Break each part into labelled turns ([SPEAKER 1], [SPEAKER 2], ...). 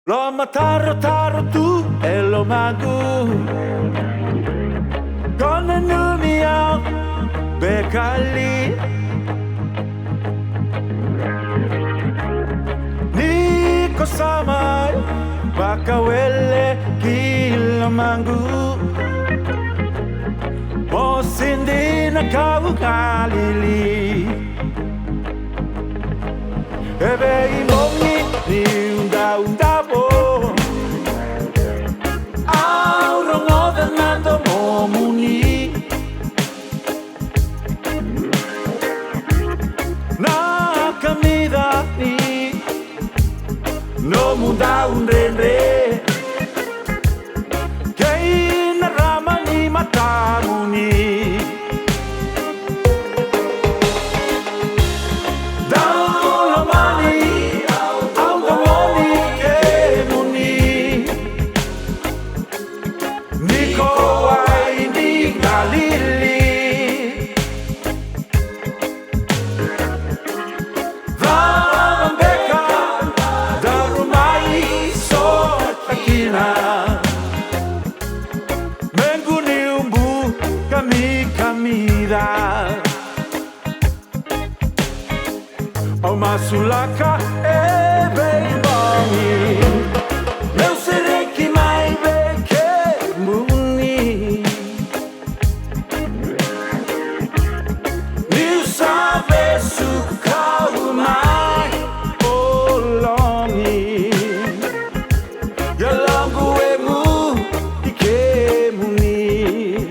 [SPEAKER 1] Lo mataro tu e lo magu con numia bekali Niko samai bakawele kilamangu Mosindi na kau kalili Ebe imongi ni unda-undabo Aurong odanando momuni Nakamida ni No munda unrendre Kei narama ni matamuni O masulaka e beibangi Meu serei que mai beke muni Niu sabe sukau mai olongi Yalangu emu ike muni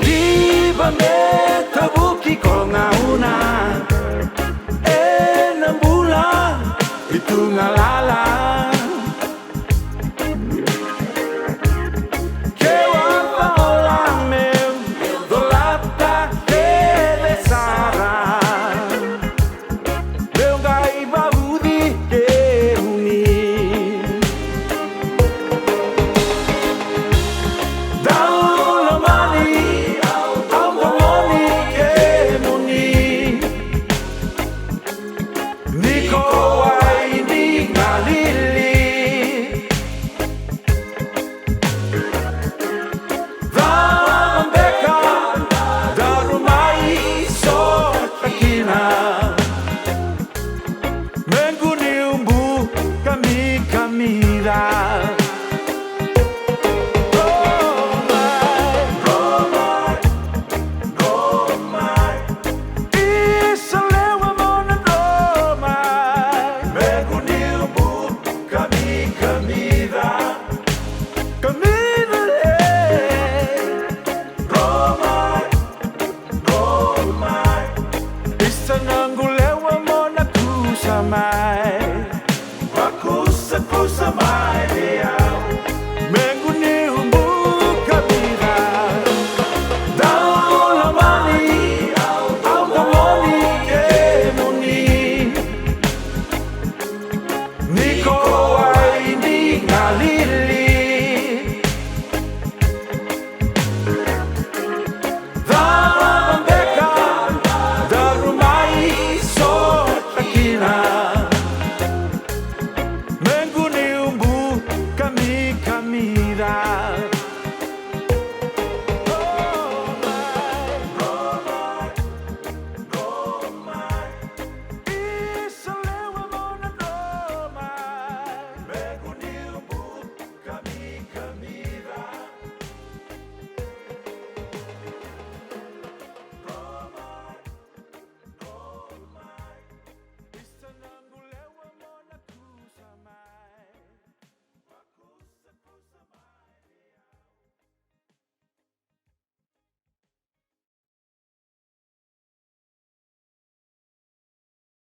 [SPEAKER 1] Diba me tabuki konga Itu ngalala Kewa paolang meu Dolata kele sara Meu gai babudi ke uni Daulo mani Auto mani ke muni Niko Sama